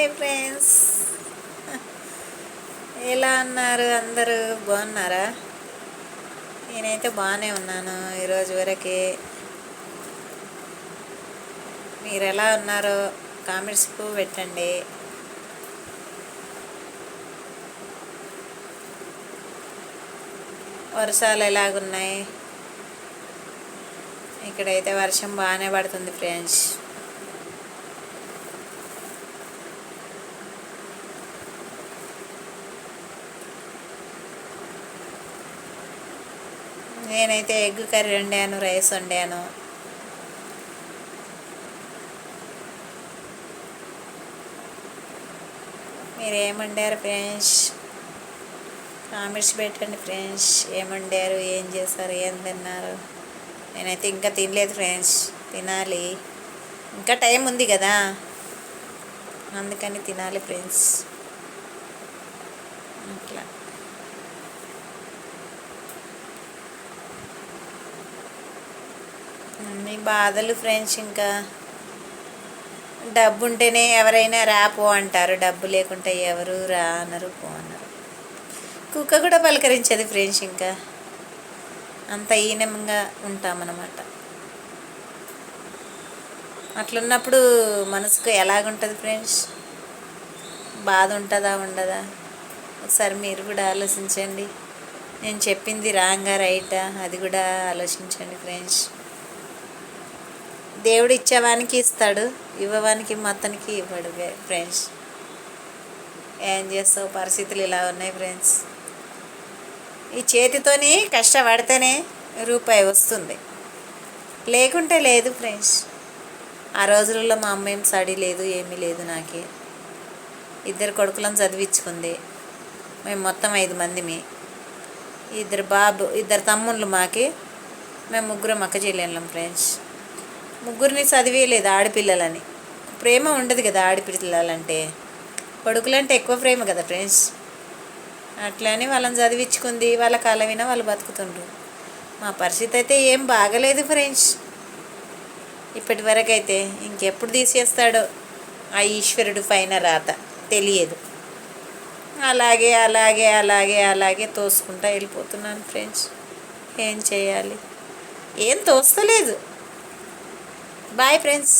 Hi friends, ఎలా ఉన్నారు? అందరూ బాగున్నారా? నేనైతే బాగానే ఉన్నాను ఈరోజు వరకు. మీరు ఎలా ఉన్నారో కామెంట్స్కు పెట్టండి. వర్షాలు ఎలాగున్నాయి? ఇక్కడైతే వర్షం బాగానే పడుతుంది ఫ్రెండ్స్. నేనైతే ఎగ్ కర్రీ వండాను, రైస్ వండాను. మీరు ఏం వండారు ఫ్రెండ్స్? కామెంట్స్ పెట్టండి ఫ్రెండ్స్. ఏం వండారు, ఏం చేస్తారు, ఏం తిన్నారు? నేనైతే ఇంకా తినలేదు ఫ్రెండ్స్, తినాలి. ఇంకా టైం ఉంది కదా, అందుకని తినాలి ఫ్రెండ్స్. అట్లా అన్ని బాధలు ఫ్రెండ్స్. ఇంకా డబ్బు ఉంటేనే ఎవరైనా రా పో అంటారు, డబ్బు లేకుంటే ఎవరు రా అనరు, పో అన్నారు. కుక్క కూడా పలకరించదు ఫ్రెండ్స్. ఇంకా అంత ఈనంగా ఉంటామన్నమాట. అట్లున్నప్పుడు మనసుకు ఎలాగుంటుంది ఫ్రెండ్స్? బాధ ఉంటుందా, ఉండదా? ఒకసారి మీరు కూడా ఆలోచించండి. నేను చెప్పింది రాంగా రైటా, అది కూడా ఆలోచించండి ఫ్రెండ్స్. దేవుడు ఇచ్చేవానికి ఇస్తాడు, ఇవ్వవానికి మొత్తానికి ఇవ్వడు ఫ్రెండ్స్. ఏం చేస్తావు, పరిస్థితులు ఇలా ఉన్నాయి ఫ్రెండ్స్. ఈ చేతితోని కష్టపడితేనే రూపాయి వస్తుంది, లేకుంటే లేదు ఫ్రెండ్స్. ఆ రోజులలో మా అమ్మ ఏం స్టడీ లేదు, ఏమీ లేదు. నాకే 2 కొడుకులను చదివించుకుంది. మేము మొత్తం 5 మందిమి. 2 తమ్ముళ్ళు మాకి. మేము 3 అక్క చెల్లెళ్ళం ఫ్రెండ్స్. 3 చదివేయలేదు ఆడపిల్లలని. ప్రేమ ఉండదు కదా ఆడపిల్లలంటే, కొడుకులంటే ఎక్కువ ప్రేమ కదా ఫ్రెండ్స్. అట్లని వాళ్ళని చదివించుకుంది. వాళ్ళ కాలం వినా వాళ్ళు బతుకుతుండ్రు. మా పరిస్థితి అయితే ఏం బాగలేదు ఫ్రెండ్స్ ఇప్పటి వరకు. అయితే ఇంకెప్పుడు తీసేస్తాడో ఆ ఈశ్వరుడు పైన రాత తెలియదు. అలాగే అలాగే అలాగే అలాగే తోసుకుంటా వెళ్ళిపోతున్నాను ఫ్రెండ్స్. ఏం చేయాలి, ఏం తోస్తలేదు. Bye friends.